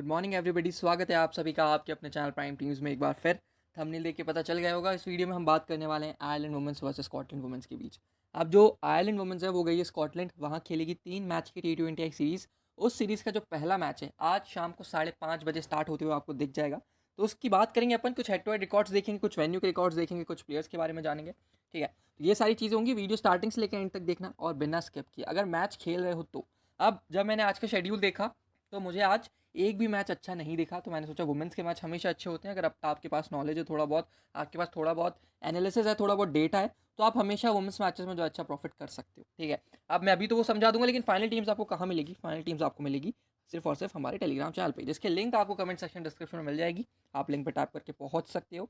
Good morning everybody, स्वागत है आप सभी का आपके अपने चैनल प्राइम टीम्स में एक बार फिर। थंबनेल देख के पता चल गया होगा, इस वीडियो में हम बात करने वाले हैं Ireland women's versus Scotland women's के बीच। अब जो आयरलैंड वुमेंस है वो गई है स्कॉटलैंड, वहाँ खेलेगी 3 मैच की T20 सीरीज़। उस सीरीज़ का जो पहला मैच है आज शाम को 5:30 बजे स्टार्ट होते हुए आपको दिख जाएगा। तो उसकी बात करेंगे अपन, कुछ हेड टू हेड रिकॉर्ड्स देखेंगे, कुछ वेन्यू के रिकॉर्ड्स देखेंगे, कुछ प्लेयर्स के बारे में जानेंगे। ठीक है, तो ये सारी चीज़ें होंगी, वीडियो स्टार्टिंग से लेकर एंड तक देखना और बिना स्किप किए अगर मैच खेल रहे हो तो। अब जब मैंने आज का शेड्यूल देखा तो मुझे आज एक भी मैच अच्छा नहीं दिखा, तो मैंने सोचा वुमेंस के मैच हमेशा अच्छे होते हैं। अगर आपके पास नॉलेज है थोड़ा बहुत, आपके पास थोड़ा बहुत एनालिसिस है, थोड़ा बहुत डेटा है, तो आप हमेशा वुमेंस मैचेस में जो अच्छा प्रॉफिट कर सकते हो। ठीक है, अब मैं अभी तो वो समझा दूंगा, लेकिन फाइनल टीम्स आपको कहाँ मिलेगी? फाइनल टीम्स आपको मिलेगी सिर्फ और सिर्फ हमारे टेलीग्राम चैनल पे, जिसके लिंक आपको कमेंट सेक्शन डिस्क्रिप्शन में मिल जाएगी। आप लिंक पर टैप करके पहुंच सकते हो।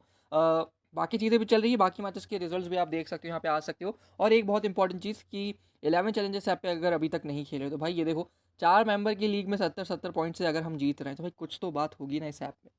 बाकी चीज़ें भी चल रही है, बाकी मैचेस के रिजल्ट्स भी आप देख सकते हो, यहाँ पे आ सकते हो। और एक बहुत इंपॉर्टेंट चीज़ कि 11 चैलेंजर्स ऐप पे अगर अभी तक नहीं खेले हो तो भाई ये देखो, 4 मेंबर की लीग में 70-70 पॉइंट से अगर हम जीत रहे हैं तो भाई कुछ तो बात होगी ना इस ऐप में।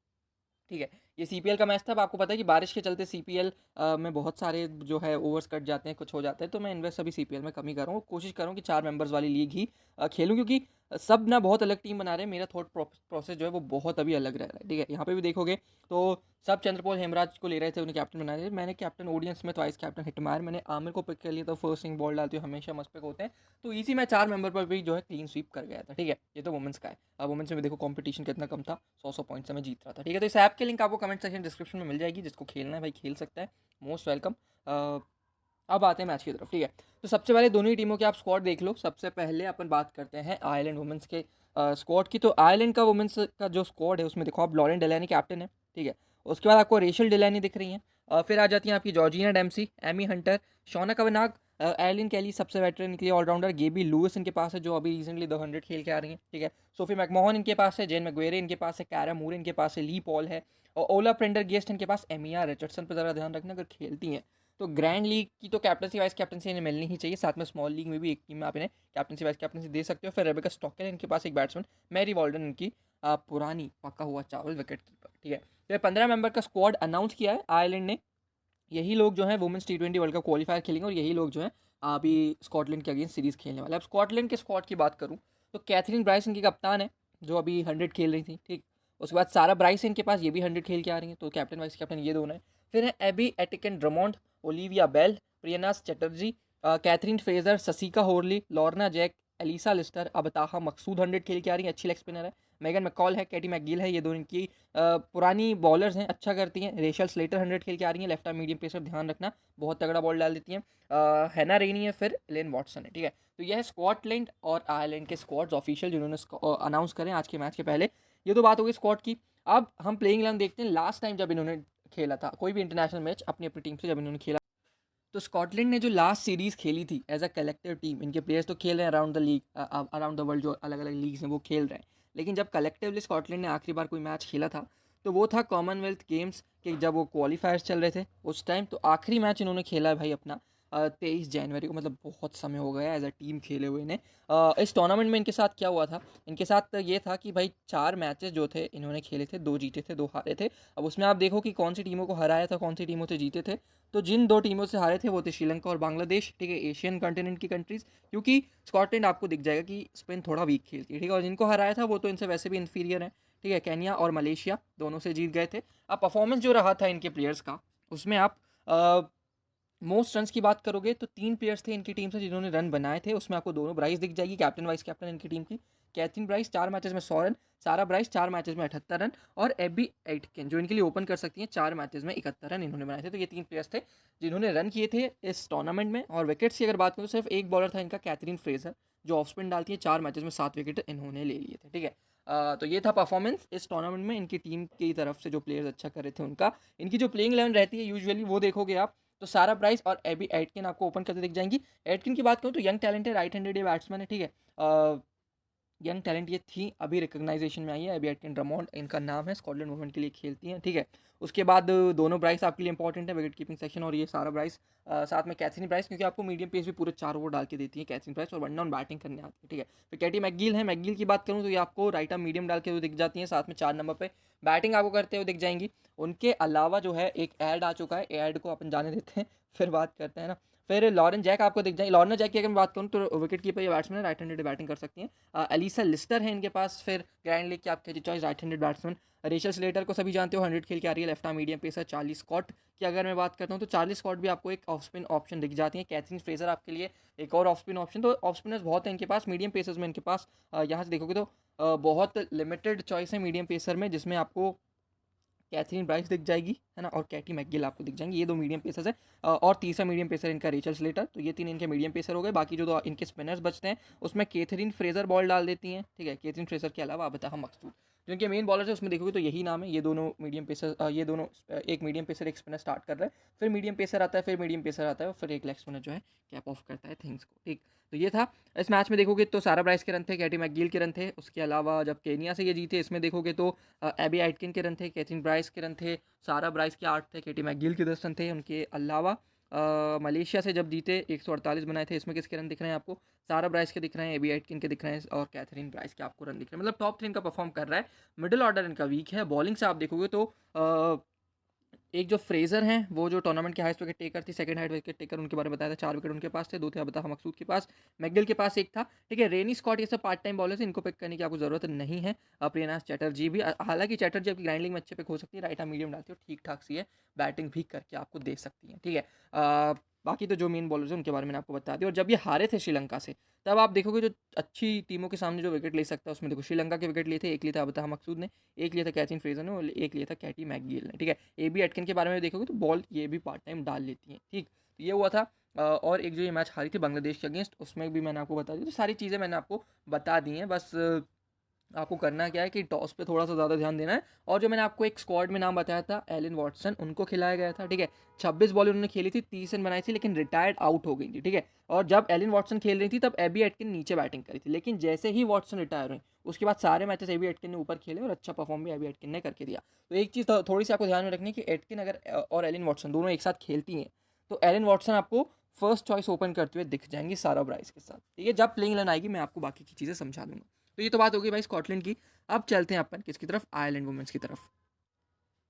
ठीक है, ये सीपीएल का मैच था। अब आपको पता है कि बारिश के चलते सीपीएल में बहुत सारे जो है ओवर्स कट जाते हैं, कुछ हो जाता है, तो मैं इन्वेस्ट अभी सीपीएल में कमी कर रहा हूँ। कोशिश कर रहा हूँ कि 4 मेंबर्स वाली लीग ही खेलूँ, क्योंकि सब ना बहुत अलग टीम बना रहे हैं। मेरा थॉट प्रोसेस जो है वो बहुत अभी अलग रह रहा है। ठीक है, यहाँ पे भी देखोगे तो सब चंद्रपोल हेमराज को ले रहे थे, उन्हें कैप्टन बना रहे थे। मैंने captain Odean Smith, vice captain Hetmyer, मैंने आमिर को पिक कर लिया, तो फर्स्ट सिंग बॉल डालते हुए हमेशा मस्त पिक होते हैं। तो इसी मैं 4 मेंबर पर भी जो है क्लीन स्वीप कर गया था। ठीक है, ये तो वुमेंस का है। अब वुमेंस में देखो कंपटीशन कितना कम था, 100 पॉइंट से मैं जीत रहा था। ठीक है, तो इस ऐप की लिंक आपको कमेंट सेक्शन डिस्क्रिप्शन में मिल जाएगी, जिसको खेलना है भाई खेल सकता है, मोस्ट वेलकम। अब आते हैं मैच की तरफ। ठीक है, तो सबसे पहले दोनों ही टीमों के आप स्क्वाड देख लो। सबसे पहले अपन बात करते हैं आयरलैंड वुमेंस के स्क्वाड की। तो आयरलैंड का वुमेंस का जो स्क्वाड है उसमें देखो आप, लॉरेन डेलानी कैप्टन है। ठीक है, उसके बाद आपको रेशल डेलानी दिख रही हैं। फिर आ जाती हैं आपकी Georgina Dempsey, Amy Hunter, Shauna Kavanagh, Arlene Kelly सबसे वेटरन निकली ऑलराउंडर, गेबी लुइस इनके पास है जो अभी रिसेंटली द 100 खेल के आ रही हैं। ठीक है, सोफी मैकमोहन इनके पास है, जेन मैग्वेरे इनके पास है, कैरा मूर इनके पास है, ली पॉल है, और ओला प्रेंडर गेस्ट इनके पास। एमिया रिचर्डसन पर ज़रा ध्यान रखना, अगर खेलती हैं तो ग्रैंड लीग की तो कैप्टनसी वाइस कैप्टनसी इन्हें मिलनी ही चाहिए। साथ में स्मॉल लीग में भी एक टीम में आप इन्हें कैप्टनसी वाइस कैप्टनसी दे सकते हो। फिर रेबेका स्टॉकल इनके पास एक बैट्समैन, मैरी वॉल्डन इनकी पुरानी पक्का हुआ चावल विकेट कीपर। ठीक है, तो 15 मेंबर का स्क्वाड अनाउंस किया है आयरलैंड ने। यही लोग जो है women's T20 world cup qualifier खेलेंगे, और यही लोग जो है अभी स्कॉटलैंड के अगेंस्ट सीरीज खेलने वाले। अब स्कॉटलैंड के स्क्वाड की बात करूँ तो कैथरीन ब्राइस इनकी कप्तान है, जो अभी 100 खेल रही थी। ठीक, उसके बाद सारा ब्राइस इनके पास, ये भी 100 खेल के आ रही हैं, तो कैप्टन वाइस कैप्टन ये दोनों हैं। फिर है Abbi Aitken Drummond, Olivia Bell, Priyanaz Chatterji, Kathryn Fraser, Saskia Horley, Lorna Jack, Ailsa Lister, Abtaha Maqsood 100 खेल के आ रही है, अच्छी लेग स्पिनर है। मेगन मैकॉल है, कैटी मैकगिल है, ये दोनों इनकी पुरानी बॉलर्स हैं, अच्छा करती हैं। रेशल स्लेटर 100 खेल के आ रही हैं, लेफ्ट आर्म मीडियम पेसर, ध्यान रखना बहुत तगड़ा बॉल डाल देती हैं। हैना रेनी है, फिर एलेन वॉटसन है। ठीक है, तो यह है स्कॉटलैंड और आयरलैंड के स्क्वाड्स ऑफिशियल जिन्होंने अनाउंस करें आज के मैच के पहले। ये तो बात होगी स्क्वाड की। अब हम प्लेइंग 11 देखते हैं। लास्ट टाइम जब इन्होंने खेला था कोई भी इंटरनेशनल मैच अपनी अपनी टीम से, जब इन्होंने खेला तो स्कॉटलैंड ने जो लास्ट सीरीज खेली थी एज अ कलेक्टिव टीम, इनके प्लेयर्स तो खेल रहे हैं around the league, around the world, जो अलग अलग लीग्स हैं वो खेल रहे हैं। लेकिन जब कलेक्टिवली स्कॉटलैंड ने आखिरी बार कोई मैच खेला था तो वो था कॉमनवेल्थ गेम्स के, जब वो क्वालिफायर्स चल रहे थे उस टाइम। तो आखिरी मैच इन्होंने खेला है भाई अपना 23 जनवरी को, मतलब बहुत समय हो गया एज अ टीम खेले हुए इन्हें। इस टूर्नामेंट में इनके साथ क्या हुआ था, इनके साथ ये था कि भाई 4 मैचेस जो थे इन्होंने खेले थे, 2 जीते थे 2 हारे थे। अब उसमें आप देखो कि कौन सी टीमों को हराया था, कौन सी टीमों से जीते थे। तो जिन 2 टीमों से हारे थे वो थे श्रीलंका और बांग्लादेश। ठीक है, एशियन कंटिनेंट की कंट्रीज, क्योंकि स्कॉटलैंड आपको दिख जाएगा कि स्पिन थोड़ा वीक खेलती है। ठीक है, और जिनको हराया था वो तो इनसे वैसे भी इन्फीरियर है। ठीक है, केन्या और मलेशिया दोनों से जीत गए थे। अब परफॉर्मेंस जो रहा था इनके प्लेयर्स का, उसमें आप मोस्ट रन्स की बात करोगे तो 3 प्लेयर्स थे इनकी टीम से जिन्होंने रन बनाए थे। उसमें आपको दोनों ब्राइस दिख जाएगी, कैप्टन वाइस कैप्टन इनकी टीम की। कैथरीन ब्राइस 4 मैचेस में 100 रन, सारा ब्राइस 4 मैचेस में 78 रन, और एबी एटकिन जो इनके लिए ओपन कर सकती हैं 4 मैचेस में 71 रन इन्होंने बनाए थे। तो ये 3 प्लेयर्स थे जिन्होंने रन किए थे इस टूर्नामेंट में। और विकेट्स की अगर बात करूँ तो सिर्फ एक बॉलर था इनका, कैथरीन फ्रेजर, जो ऑफ स्पिन डालती है। 4 मैचेस में 7 विकेट इन्होंने ले लिए थे। ठीक है, तो ये था परफॉर्मेंस इस टूर्नामेंट में इनकी टीम की तरफ से, जो प्लेयर्स अच्छा कर रहे थे उनका। इनकी जो प्लेइंग 11 रहती है यूजुअली वो देखोगे आप, तो सारा प्राइस और एबी एटकिन आपको ओपन करते दिख जाएंगी। एटकिन की बात करूँ तो यंग टैलेंट है, राइट हैंडेड बैट्समैन है। ठीक है, यंग टैलेंट ये थी, अभी रिकग्नाइजेशन में आई है। एबी एटकिन ड्रमोंड इनका नाम है, स्कॉटलैंड वुमेन के लिए खेलती हैं। ठीक है, उसके बाद दोनों ब्राइस आपके लिए इंपॉर्टेंट है, विकेट कीपिंग सेक्शन, और ये सारा ब्राइस साथ में कैथरीन ब्राइस, क्योंकि आपको मीडियम पेस भी पूरे 4 ओवर डाल के देती है कैथरीन ब्राइस, और वन डाउन बैटिंग करने आती है। ठीक है, फिर कैटी मैकगिल है। मैकगिल की बात करूँ तो ये आपको राइट आर्म मीडियम डाल के हुए दिख जाती हैं, साथ में 4 नंबर पे बैटिंग आपको करते हुए दिख जाएंगी। उनके अलावा जो है एक ऐड आ चुका है, ऐड को अपन जाने देते हैं फिर बात करते हैं ना। फिर लॉरेन जैक आपको दिख जाएंगे। लॉरेन जैक की अगर मैं बात करूँ तो विकेट कीपर या बैट्समैन राइट हैंडेड बैटिंग कर सकती हैं। एलिसा लिस्टर है इनके पास। फिर ग्रैंड लीग की आपकी choice right handed batsman. Rachel Slater को सभी जानते हो, 100 खेल के आ रही है, left arm medium pacer. Charlie Scott की अगर मैं बात करता हूँ तो चार्ली स्कॉट भी आपको एक ऑफ स्पिन ऑप्शन दिख जाती है। कैथरीन फ्रेजर आपके लिए एक और ऑफ स्पिन ऑप्शन। तो ऑफ स्पिनर्स बहुत है इनके पास। मीडियम पेसर्स में इनके पास यहाँ से देखोगे तो बहुत लिमिटेड चॉइस है मीडियम पेसर में, जिसमें आपको कैथरीन ब्राइस दिख जाएगी, है ना, और कैटी मैकगिल आपको दिख जाएंगे। ये दो मीडियम पेसर्स है। और तीसरा मीडियम पेसर इनका रेचल स्लेटर। तो ये तीन इनके मीडियम पेसर हो गए। बाकी जो दो इनके स्पिनर्स बचते हैं उसमें कैथरीन फ्रेजर बॉल डाल देती हैं, ठीक है। कैथरीन फ्रेजर के अलावा अब हम मकसूद जो इनके मेन बॉलर है उसमें देखोगे तो यही नाम है। ये दोनों मीडियम पेसर, ये दोनों एक मीडियम पेसर एक स्पिनर स्टार्ट कर रहा है, फिर मीडियम पेसर आता है, फिर मीडियम पेसर आता है, और फिर एक लेग स्पिनर जो है कैप ऑफ करता है थिंग्स को, ठीक। तो ये था। इस मैच में देखोगे तो सारा ब्राइस के रन थे, कैटी मैकगिल के रन थे। उसके अलावा जब केनिया से ये जीते इसमें देखोगे तो एबी आइटकिन के रन थे, कैथरीन ब्राइस के रन थे, सारा ब्राइस के 8 थे, केटी मैकगिल के 10 रन थे। उनके अलावा मलेशिया से जब जीते 148 बनाए थे, इसमें किसके रन दिख रहे हैं आपको? सारा ब्राइस के दिख रहे हैं, एबी आइटकिन के दिख रहे हैं, और कैथरीन ब्राइस के आपको रन दिख रहे हैं। मतलब टॉप 3 इनका परफॉर्म कर रहा है। मिडिल ऑर्डर इनका वीक है। बॉलिंग से आप देखोगे तो एक जो फ्रेजर हैं वो जो टूर्नामेंट के हाईएस्ट विकेट टेकर थी, सेकंड हाईएस्ट विकेट टेकर, उनके बारे में बताया था। 4 विकेट उनके पास थे, 2 थे अबता मकसूद के पास, मैकगिल के पास 1 था, ठीक है। रेनी स्कॉट ये सब पार्ट टाइम बॉलर है, इनको पिक करने की आपको जरूरत नहीं है। प्रियनाथ चैटर्जी भी, हालांकि चैटर्जी आपकी ग्राइंडिंग में अच्छे पिक हो सकती है, राइट आर्म मीडियम डालती हो, ठीक ठाक सी है, बैटिंग भी करके आपको दे सकती है, ठीक है। बाकी तो जो मेन बॉलर्स हैं उनके बारे में आपको बता दिया। और जब ये हारे थे श्रीलंका से, तब आप देखोगे जो अच्छी टीमों के सामने जो विकेट ले सकता है उसमें देखो श्रीलंका के विकेट लिए थे। एक लिया था अबता मकसूद ने, एक लिया था कैथरीन फ्रेजर ने, और एक लिया था कैटी मैकगिल ने, ठीक है। एबी एटकिन के बारे में देखोगे तो बॉल ये भी पार्ट टाइम डाल लेती हैं, ठीक। तो ये हुआ था। और एक जो ये मैच हारी थी बांग्लादेश के अगेंस्ट, उसमें भी मैंने आपको बता दी। तो सारी चीज़ें मैंने आपको बता दी हैं। बस आपको करना क्या है कि टॉस पे थोड़ा सा ज़्यादा ध्यान देना है। और जो मैंने आपको एक स्क्वाड में नाम बताया था, एलन वॉटसन, उनको खिलाया गया था, ठीक है। 26 बॉल उन्होंने खेली थी, 30 रन बनाई थी, लेकिन रिटायर्ड आउट हो गई थी, ठीक है। और जब एलन वॉटसन खेल रही थी तब एबी एटकिन नीचे बैटिंग करी थी, लेकिन जैसे ही वॉटसन रिटायर हुई उसके बाद सारे मैचेस एबी एटकिन ने ऊपर खेले, और अच्छा परफॉर्म भी एबी एटकिन ने करके दिया। तो एक चीज़ थोड़ी सी आपको ध्यान में रखनी है कि एटकिन अगर और एलन वॉटसन दोनों एक साथ खेलती हैं तो एलन वॉटसन आपको फर्स्ट चॉइस ओपन करते हुए दिख जाएंगी सारा ब्राइस के साथ, ठीक है। जब प्लेइंग 11 आएगी मैं आपको बाकी की चीज़ें समझा दूंगा। तो ये तो बात होगी भाई स्कॉटलैंड की। अब चलते हैं अपन किसकी तरफ? आयरलैंड वुमेन्स की तरफ।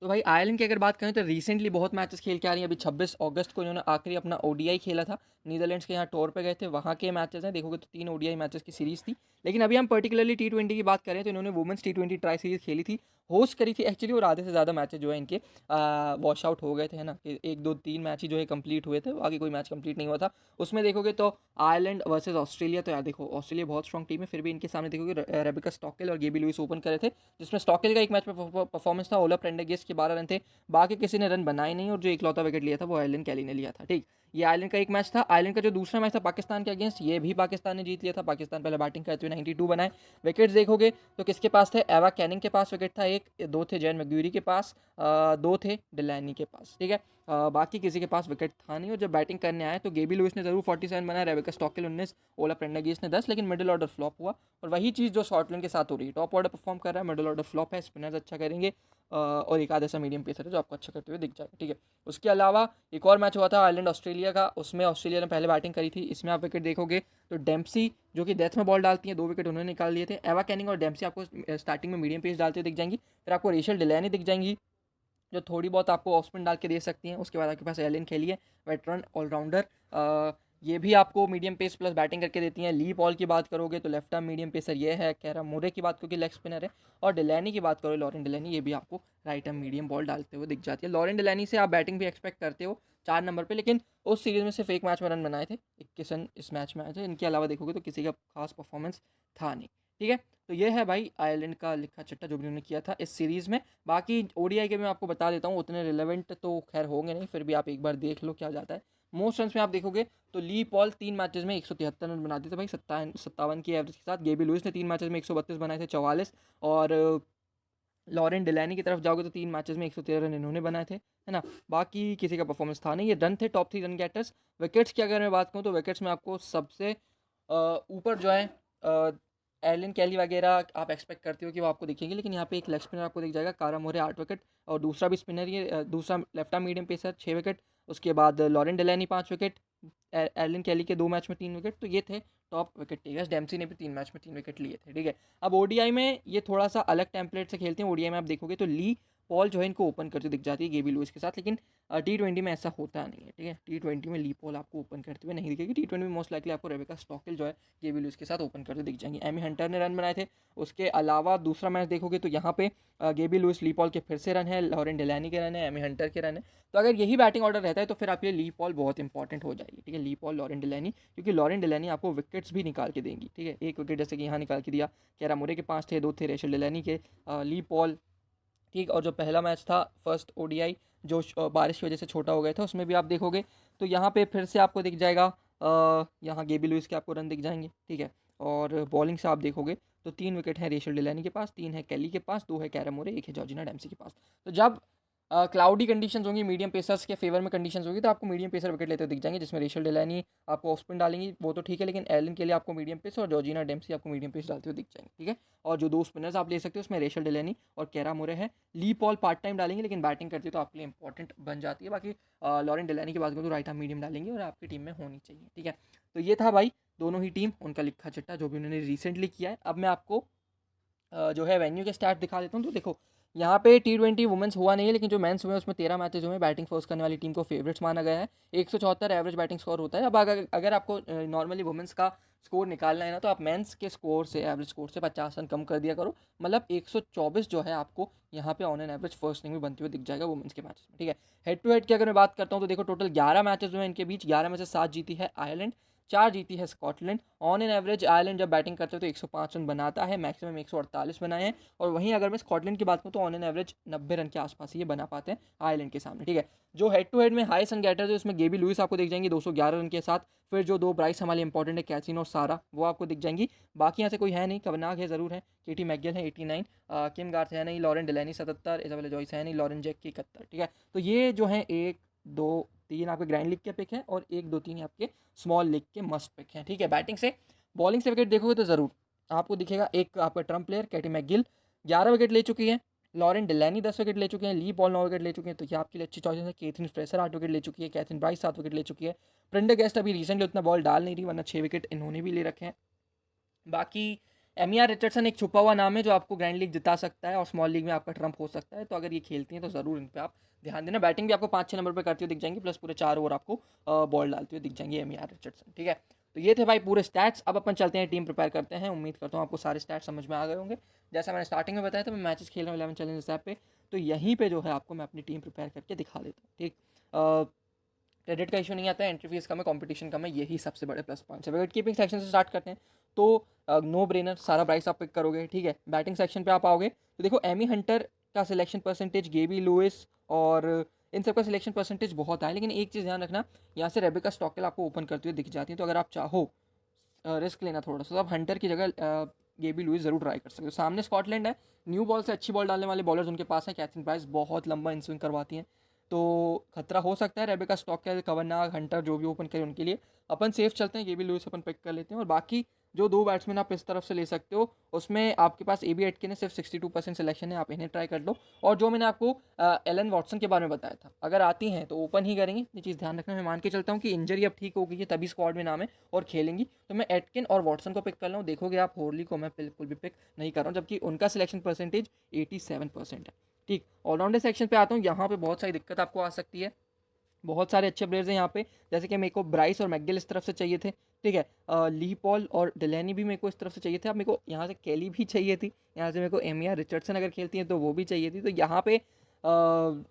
तो भाई आयरलैंड की अगर बात करें तो रिसेंटली बहुत मैचेस खेल के आ रही हैं। अभी 26 अगस्त को इन्होंने आखिरी अपना ओडीआई खेला था, नीदरलैंड्स के यहाँ टूर पे गए थे, वहाँ के मैचेस हैं। देखोगे तो 3 ओडीआई मैचेस की सीरीज़ थी। लेकिन अभी हम पर्टिकुलरली T20 की बात करें तो इन्होंने वुमेंस T20 ट्राई सीरीज़ खेली थी, होस्ट करी थी एक्चुअली। और आधे से ज़्यादा मैचेस जो है इनके वॉश आउट हो गए थे, है ना, कि 1 2 3 मैच ही जो है कंप्लीट हुए थे, आगे कोई मैच कंप्लीट नहीं हुआ था। उसमें देखोगे तो आयरलैंड वर्सेज ऑस्ट्रेलिया, तो यार देखो ऑस्ट्रेलिया बहुत स्ट्रॉन्ग टीम है, फिर भी इनके सामने देखोगे रेबिका स्टॉकेल और गेबी लुइस ओपन करे थे, जिसमें स्टॉकेल का एक मैच में परफॉर्मेंस था, ओला प्रेंडरगिस्ट के 12 रन थे, बाकी किसी ने रन बनाए नहीं। और जो इकलौता विकेट लिया था वो आयरलैंड कैली ने लिया था, ठीक। ये आयरलैंड का एक मैच था। आयरलैंड का जो दूसरा मैच था पाकिस्तान के अगेंस्ट, ये भी पाकिस्तान ने जीत लिया था। पाकिस्तान पहले बैटिंग करते हुए 92 बनाए। विकेट्स देखोगे तो किसके पास थे? एवा कैनिंग के पास विकेट था एक, 2 थे जैन मैग्यूरी के पास, 2 थे डिलैनी के पास, ठीक है। बाकी किसी के पास विकेट था नहीं। और जब बैटिंग करने आए तो गेबी लुइस ने जरूर 47 बनाया, रेबेका स्टॉकेल 19, ओला प्रेंडरगिस्ट ने 10, लेकिन मिडिल ऑर्डर फ्लॉप हुआ। और वही चीज़ जो स्कॉटलैंड के साथ हो रही है, टॉप ऑर्डर परफॉर्म कर रहा है, मिडिल ऑर्डर फ्लॉप है, स्पिनर्स अच्छा करेंगे, और एक आध ऐसा मीडियम पेसर है जो आपको अच्छा करते हुए दिख जाएगा, ठीक है। उसके अलावा एक और मैच हुआ था आयरलैंड ऑस्ट्रेलिया का, उसमें ऑस्ट्रेलिया ने पहले बैटिंग करी थी। इसमें आप विकेट देखोगे तो डेम्पसी जो कि डेथ में बॉल डालती हैं, 2 विकेट उन्होंने निकाल लिए थे। एवा कैनिंग और डेम्पसी आपको स्टार्टिंग में मीडियम पेस डालते हुए दिख जाएंगी। फिर आपको रेशल डिलैनी दिख जाएंगी जो थोड़ी बहुत आपको ऑफ स्पिन डाल के दे सकती हैं। उसके बाद आपके पास एलिन खेली है, वेटरन ऑलराउंडर, ये भी आपको मीडियम पेस प्लस बैटिंग करके देती हैं। ली पॉल की बात करोगे तो लेफ्ट आर्म मीडियम पेसर ये है। कैरा मोरे की बात करोगे लेग स्पिनर है। और डिलैनी की बात करो, लॉरेन डिलैनी, ये भी आपको राइट आर्म मीडियम बॉल डालते हुए दिख जाती है। लॉरेन डिलैनी से आप बैटिंग भी एक्सपेक्ट करते हो 4 नंबर पे, लेकिन उस सीरीज़ में सिर्फ एक मैच में रन बनाए थे, 21 रन इस मैच में आए थे। इनके अलावा देखोगे तो किसी का खास परफॉर्मेंस था नहीं, ठीक है। तो ये है भाई आयरलैंड का लिखा चिट्ठा जो भी उन्होंने किया था इस सीरीज़ में। बाकी ओडीआई के मैं आपको बता देता हूँ, उतने रिलेवेंट तो खैर होंगे नहीं, फिर भी आप एक बार देख लो क्या जाता है। मोस्ट रन में आप देखोगे तो ली पॉल 3 मैचेस में 173 रन बनाते थे भाई, 57 की एवरेज के साथ। गेबी लुइस ने 3 मैचेस में 132 बनाए थे, 44। और लॉरेन डिलैनी की तरफ जाओगे तो 3 मैचेस में 113 रन इन्होंने बनाए थे, है ना। बाकी किसी का परफॉर्मेंस था नहीं। ये रन थे टॉप 3 रन गेटर्स। विकेट्स की अगर मैं बात करूँ तो विकेट्स में आपको सबसे ऊपर जो है एलन कैली वगैरह आप एक्सपेक्ट करते हो कि वो आपको दिखेंगे, लेकिन यहाँ पे एक लेग स्पिनर आपको दिख जाएगा, कारा मोरे 8 विकेट, और दूसरा भी स्पिनर ही दूसरा left arm medium pacer 6 wicket. उसके बाद लॉरेन डिलैनी 5 विकेट, एलन कैली के 2 मैच में 3 विकेट। तो ये थे टॉप विकेट टेकर्स। डेम्सी ने भी 3 मैच में 3 विकेट लिए थे, ठीक है। अब ओडीआई में ये थोड़ा सा अलग टेम्पलेट से खेलते हैं। ओडीआई में आप देखोगे तो ली पॉल जो है इनको ओपन करते दिख जाती है गेबी लुइस के साथ, लेकिन T20 में ऐसा होता नहीं है, ठीक है। T20 में ली पॉल आपको ओपन करते हुए नहीं दिखेगी। T20 में मोस्ट लाइकली आपको रेबेका स्टॉकेल जो है गेबी लुइस के साथ ओपन करते दिख जाएंगे। एमी हंटर ने रन बनाए थे। उसके अलावा दूसरा मैच देखोगे तो यहाँ पे गेबी लुइस, ली पॉल के फिर से रन है, लॉरेन डेलानी के रन है, एमी हंटर के रन है। तो अगर यही बैटिंग ऑर्डर रहता है तो फिर आपके लिए ली पॉल बहुत इंपॉर्टेंट हो जाएगी, ठीक है। ली पॉल, लॉरेन डेलानी, क्योंकि लॉरेन डेलानी आपको विकेट्स भी निकाल के देंगी, ठीक है। एक विकेट जैसे कि यहाँ निकाल के दिया, कैरामोरे के 5 थे, 2 थे रेशल डेलानी के, ली पॉल, ठीक। और जो पहला मैच था फर्स्ट ओडीआई जो बारिश की वजह से छोटा हो गया था, उसमें भी आप देखोगे तो यहाँ पे फिर से आपको दिख जाएगा, यहाँ गेबी लुइस के आपको रन दिख जाएंगे, ठीक है। और बॉलिंग से आप देखोगे तो 3 विकेट हैं रेशल डेलानी के पास, 3 है केली के पास, 2 है कैरामोरे, 1 है जॉर्जिना डेम्सी के पास। तो जब क्लाउडी कंडीशंस होंगी, मीडियम पेसर्स के फेवर में कंडीशंस होगी, तो आपको मीडियम पेसर विकेट लेते दिख जाएंगे, जिसमें रेशल डेलानी आपको ऑफ स्पिन डालेंगी, वो तो ठीक है, लेकिन एलन के लिए आपको मीडियम पेस और जॉर्जिना डेम्सी आपको मीडियम पेस डालते हुए दिख जाएंगे, ठीक है। और जो 2 स्पिनर्स आप ले सकते हो उसमें रेशल डेलानी और कैरामोरे है। ली पॉल पार्ट टाइम डालेंगे, लेकिन बैटिंग करती है तो आपके लिए इंपॉर्टेंट बन जाती है। बाकी लॉरेन डेलानी की बात करूँ तो राइट आर्म मीडियम डालेंगे और आपकी टीम में होनी चाहिए, ठीक है। तो ये था भाई दोनों ही टीम, उनका लिखा चिट्ठा जो भी उन्होंने रिसेंटली किया है। अब मैं आपको जो है वेन्यू के स्टार्ट दिखा देता हूँ। तो देखो यहाँ पे T20 वुमेंस हुआ नहीं है, लेकिन जो मेंस हुए हैं उसमें 13 मैचेज हुए हैं। बैटिंग फर्स्ट करने वाली टीम को फेवरेट्स माना गया है। 174 एवरेज बैटिंग स्कोर होता है। अब अगर आपको नॉर्मली वुमेंस का स्कोर निकालना है ना, तो आप मेंस के स्कोर से, एवरेज स्कोर से 50 रन कम कर दिया करो। मतलब 124 जो है आपको यहाँ पे on an average first inning में बनते हुए दिख जाएगा वुमेंस के मैचेस में, ठीक है। हेड टू हेड की अगर मैं बात करता हूँ तो देखो टोटल 11 मैचेज हुए हैं इनके बीच। 11 में से 7 जीती है आयरलैंड, 4 जीती है Scotland. On an average Ireland जब बैटिंग करते हो तो 105 रन बनाता है, मैक्सिमम 148 बनाए हैं। और वहीं अगर मैं स्कॉटलैंड की बात करूँ तो ऑन एन एवरेज 90 रन के आसपास ये बना पाते हैं आयरलैंड के सामने, ठीक है। जो हेड टू हेड में हाई रन गेटर्स है उसमें गेबी लुइस आपको दिख जाएंगी 211 रन के साथ। फिर जो 2 ब्राइस हमारे इंपॉर्टेंट है, कैथरीन और सारा, वो आपको दिख जाएंगी। बाकी यहाँ से कोई है नहीं, कवनाग है ज़रूर है, केटी मैकगिल है 89, किम गार्थ है नहीं, लॉरेन डेलानी 77, इजाबेला जॉयस है नहीं, लॉरेन जैक की 71, ठीक है। तो ये जो है 1 2 3 आपके ग्रैंड लीग के पिक है और 1 2 3 आपके स्मॉल लीग के मस्ट पिक हैं, ठीक है। बैटिंग से, बॉलिंग से विकेट देखोगे तो ज़रूर आपको दिखेगा एक आपका trump player Katie McGill 11 wicket ले चुकी है, लॉरेन डेलानी 10 विकेट ले चुके हैं, ली पॉल 9 विकेट ले चुके हैं, तो ये आपके लिए अच्छी चॉइस है। केथरीन फ्रेसर 8 विकेट ले चुकी है, कैथरीन ब्राइस 7 विकेट ले चुकी है। प्रेंडरगेस्ट अभी रिसेंटली उतना बॉल डाल नहीं रही, वरना 6 विकेट इन्होंने भी ले रखे हैं। बाकी एमिया रिचर्डसन एक छुपा हुआ नाम है जो आपको ग्रैंड लीग जिता सकता है और स्मॉल लीग में आपका ट्रम्प हो सकता है। तो अगर ये खेलती हैं तो ज़रूर इन पर आप ध्यान देना। बैटिंग भी आपको 5-6 नंबर पर करती हुई दिख जाएंगी, प्लस पूरे 4 ओवर आपको बॉल डालते हुए दिख जाएंगे एमिया रिचर्डसन, ठीक है। तो ये थे भाई पूरे स्टैट्स। अब अपन चलते हैं टीम प्रिपेयर करते हैं। उम्मीद करता हूँ आपको सारे स्टैट्स समझ में आ गए होंगे। जैसा मैंने स्टार्टिंग में बताया था, मैं मैचेस खेल रहा हूँ 11 चैलेंज ऐप पे, तो यहीं पे जो है आपको मैं अपनी टीम प्रिपेयर करके दिखा देता हूँ, ठीक। क्रेडिट का इशू नहीं आता है, एंट्री फीस कम है, कंपटीशन कम है, यही सबसे बड़े प्लस पॉइंट्स है। विकेट कीपिंग सेक्शन से स्टार्ट करते हैं तो नो ब्रेनर सारा ब्राइस आप पिक करोगे, ठीक है। बैटिंग सेक्शन पे आप आओगे तो देखो एमी हंटर का सिलेक्शन परसेंटेज, गेबी लुइस और इन सब का सिलेक्शन परसेंटेज बहुत है। लेकिन एक चीज़ ध्यान रखना, यहाँ से रेबेका स्टॉकेल आपको ओपन करते हुए दिख जाती है। तो अगर आप चाहो रिस्क लेना थोड़ा सा, तो आप हंटर की जगह गेबी लुइस ज़रूर ट्राई कर सकते हो। सामने स्कॉटलैंड है, न्यू बॉल से अच्छी बॉल डालने वाले बॉलर्स उनके पास हैं। कैथरीन प्राइस बहुत लंबा इन स्विंग करवाती हैं, तो खतरा हो सकता है। रेबेका स्टॉकेल, कवरनाग, हंटर जो भी ओपन करें उनके लिए अपन सेफ चलते हैं, गेबी लुइस अपन पिक कर लेते हैं। और बाकी जो 2 बैट्समैन आप इस तरफ से ले सकते हो, उसमें आपके पास एबी एटकिन है, सिर्फ 62% सिलेक्शन है, आप इन्हें ट्राई कर लो। और जो मैंने आपको एलन वॉटसन के बारे में बताया था, अगर आती हैं तो ओपन ही करेंगे, ये चीज़ ध्यान रखना। मैं मान के चलता हूँ कि इंजरी अब ठीक हो गई है तभी स्क्वाड में नाम है और खेलेंगी, तो मैं एटकिन और वॉटसन को पिक कर रहा हूँ। देखोगे आप होरली को मैं बिल्कुल भी पिक नहीं कर रहा हूँ, जबकि उनका सिलेक्शन परसेंटेज 87% है, ठीक। ऑलराउंडर सेक्शन पे आता हूँ, यहाँ पे बहुत सारी दिक्कत आपको आ सकती है। बहुत सारे अच्छे प्लेयर्स हैं यहाँ पे, जैसे कि मेरे को ब्राइस और मैकगिल इस तरफ से चाहिए थे, ठीक है। ली पॉल और डेलानी भी मेरे को इस तरफ से चाहिए थे। अब मेरे को यहाँ से केली भी चाहिए थी, यहाँ से मेरे को एमिया रिचर्डसन अगर खेलती हैं तो वो भी चाहिए थी। तो यहाँ पे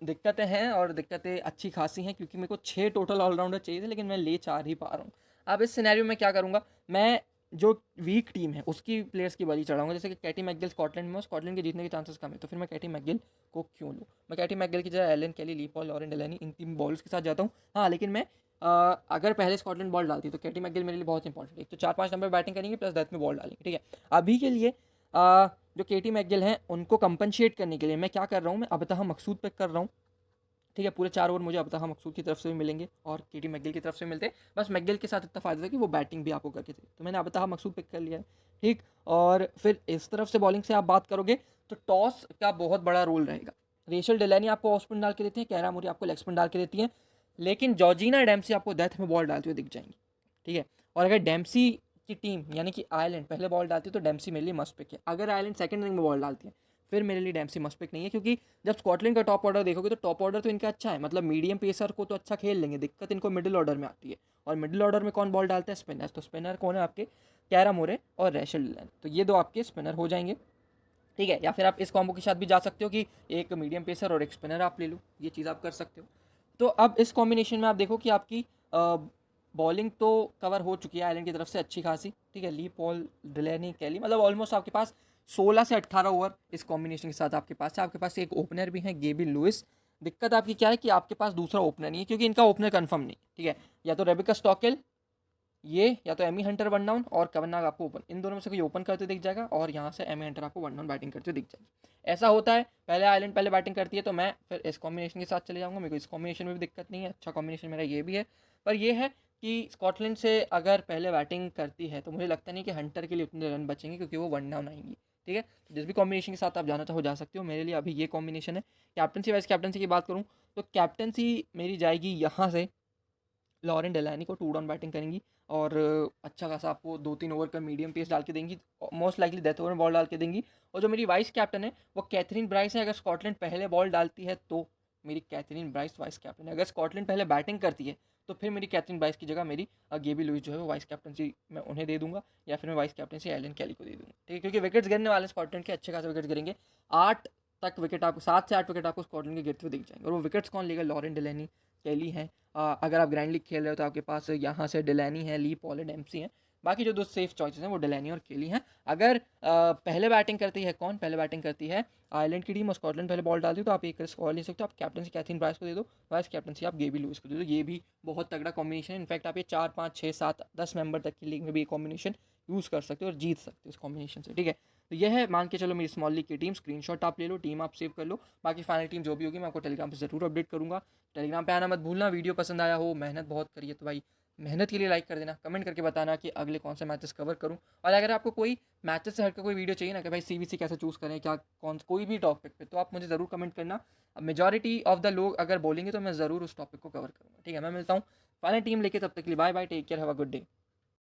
दिक्कतें हैं और दिक्कतें अच्छी खासी हैं, क्योंकि मेरे को 6 टोटल ऑलराउंडर चाहिए थे, लेकिन मैं ले 4 ही पा रहा हूँ। अब इस सिनेरियो में क्या करूँगा, मैं जो वीक टीम है उसकी प्लेयर्स की बली चढ़ाऊंगा। जैसे कि कैटी मैकगिल स्कॉटलैंड में, स्कॉटलैंड के जीतने के चांसेस कम है, तो फिर मैं कैटी मैकगिल को क्यों लूँ। मैं कैटी मैकगिल की जगह एलन केली, ली पॉल, लॉरेन डेलानी, इन 3 बॉलर्स के साथ जाता हूँ। हाँ, लेकिन मैं अगर पहले स्कॉटलैंड बॉल डालती तो कैटी मैकगिल मेरे लिए बहुत इंपॉर्टेंट है। एक तो 4-5 नंबर बैटिंग करेंगे, प्लस डेथ में बॉल डालेंगे, ठीक है। अभी के लिए जो केटी मैकगिल हैं उनको कंपनशेट करने के लिए मैं क्या कर रहा हूँ, मैं अबतहा मकसूद पिक कर रहा हूँ, ठीक है। पूरे 4 ओवर मुझे अबतहा मकसूद की तरफ से भी मिलेंगे और केटी मैकगिल की तरफ से मिलते हैं। बस मैकगिल के साथ इतना फ़ायदा था कि वो बैटिंग भी आपको करके थे, तो मैंने अबतहा मकसूद पिक कर लिया है, ठीक। और फिर इस तरफ से बॉलिंग से आप बात करोगे तो टॉस का बहुत बड़ा रोल रहेगा। रेशल डेलानी आपको ऑफ स्पिन डाल के देते हैं, कैरा मोरी आपको लेग स्पिन डाल के देती हैं, लेकिन जॉर्जिना डेम्सी आपको डेथ में बॉल डालते हुए दिख जाएंगी, ठीक है। और अगर डेम्सी की टीम यानी कि आयरलैंड पहले बॉल डालती है तो डेम्सी मेरे लिए मस्ट पिक है। अगर आयरलैंड सेकंड इनिंग में बॉल डालती है, फिर मेरे लिए डेम्सी मस्ट पिक नहीं है, क्योंकि जब स्कॉटलैंड का टॉप ऑर्डर देखोगे तो टॉप ऑर्डर तो इनका अच्छा है, मतलब मीडियम पेसर को तो अच्छा खेल लेंगे, दिक्कत इनको मिडिल ऑर्डर में आती है। और मिडिल ऑर्डर में कौन बॉल डालता है? स्पिनर। तो स्पिनर कौन है आपके? कैरम मोरे और रैशल डिलैनी, तो ये दो आपके स्पिनर हो जाएंगे, ठीक है। या फिर आप इस कॉम्बो के साथ भी जा सकते हो कि एक मीडियम पेसर और एक स्पिनर आप ले लो, ये चीज़ आप कर सकते हो। तो अब इस कॉम्बिनेशन में आप देखो कि आपकी बॉलिंग तो कवर हो चुकी है आयरलैंड की तरफ से अच्छी खासी, ठीक है। ली पॉल, डिलैनी, कैली, मतलब ऑलमोस्ट आपके पास 16 से 18 ओवर इस कॉम्बिनेशन के साथ आपके पास है। आपके पास एक ओपनर भी है, गेबी लुइस। दिक्कत आपकी क्या है कि आपके पास दूसरा ओपनर नहीं है, क्योंकि इनका ओपनर कंफर्म नहीं, ठीक है। या तो रेबिका स्टॉकेल, ये या तो एमी हंटर वन डाउन और कवन नाग आपको ओपन, इन दोनों में से कोई ओपन करते दिख जाएगा, और यहाँ से एमी हंटर आपको वन डाउन बैटिंग करते दिख जाएगी। ऐसा होता है, पहले आयरलैंड पहले बैटिंग करती है तो मैं फिर इस कॉम्बिनेशन के साथ चले जाऊँगा, मेरे को इस कॉम्बिनेशन में भी दिक्कत नहीं है, अच्छा कॉम्बिनेशन मेरा ये भी है। पर ये है कि स्कॉटलैंड से अगर पहले बैटिंग करती है तो मुझे लगता नहीं कि हंटर के लिए उतने रन बचेंगे, क्योंकि वो वन डाउन आएंगी, ठीक है। तो जिस भी कॉम्बिनेशन के साथ आप जाना चाहो जा सकते हो, मेरे लिए अभी ये कॉम्बिनेशन है। कैप्टनसी वाइज कैप्टनसी की बात करूँ तो कैप्टनसी मेरी जाएगी यहाँ से, लॉरेन डेलानी को 2 डाउन बैटिंग करेंगी, और अच्छा खासा आपको 2-3 ओवर का मीडियम पेस डाल के देंगी, मोस्ट लाइकली डेथ ओवर में बॉल डाल के देंगी। और जो मेरी वाइस कैप्टन है वो कैथरीन ब्राइस है। अगर स्कॉटलैंड पहले बॉल डालती है तो मेरी कैथरीन ब्राइस वाइस कैप्टन है। अगर स्कॉटलैंड पहले बैटिंग करती है तो फिर मेरी कैथरीन ब्राइस की जगह मेरी गेबी लुइस जो है वो वाइस कैप्टनसी मैं उन्हें दे दूंगा, या फिर मैं वाइस कैप्टनसी एलन कैली को दे दूंगा, ठीक है। क्योंकि विकेट्स गिरने वाले स्कॉटलैंड के अच्छे खासे विकेट्स गिरेंगे, 8 तक विकेट आपको, 7 से 8 विकेट आपको स्कॉटलैंड के गिरते हुए दिख जाएंगे। और वो विकेट्स कौन लेगा? लॉरेन डेलानी, कैली हैं। अगर आप ग्रैंड लीग खेल रहे हो तो आपके पास यहाँ से डिलैनी है, ली पॉल, डेम्सी हैं। बाकी जो दो सेफ चॉइसेस हैं वो डिलैनी और केली हैं। अगर पहले बैटिंग करती है कौन? पहले बैटिंग करती है आयरलैंड की टीम और स्कॉटलैंड पहले बॉल डालती है, तो आप एक रिस्क और ले सकते हो, आप कैप्टनसी कैथरीन ब्राइस को दे दो, वाइस कैप्टनसी आप गेबी लुइस को दे दो। ये भी बहुत तगड़ा कॉम्बिनेशन है। इनफैक्ट आप ये 4, 5, 6, 7, 10 मेंबर तक की लीग में भी ये कॉम्बिनेशन यूज़ कर सकते हो और जीत सकते हो इस कॉम्बिनेशन से, ठीक है। तो यह है, मान के चलो मेरी स्मॉल लीग की टीम, स्क्रीनशॉट आप ले लो, टीम आप सेव कर लो। बाकी फाइनल टीम जो भी होगी मैं आपको टेलीग्राम पे ज़रूर अपडेट करूँगा। टेलीग्राम पे आना मत भूलना। वीडियो पसंद आया हो, मेहनत बहुत करी है तो भाई मेहनत के लिए लाइक कर देना, कमेंट करके बताना कि अगले कौन से मैचेस कवर करूं। और अगर आपको कोई मैचेस से हटकर कोई वीडियो चाहिए ना कि भाई सीवीसी कैसे चूज़ करें, क्या कौन कोई भी टॉपिक पे, तो आप मुझे ज़रूर कमेंट करना। अब मेजॉरिटी ऑफ द लोग अगर बोलेंगे तो मैं ज़रूर उस टॉपिक को कवर करूँगा, ठीक है। मैं मिलता हूँ फाइनल टीम लेके, तब तक के लिए bye bye, take care, have a good day.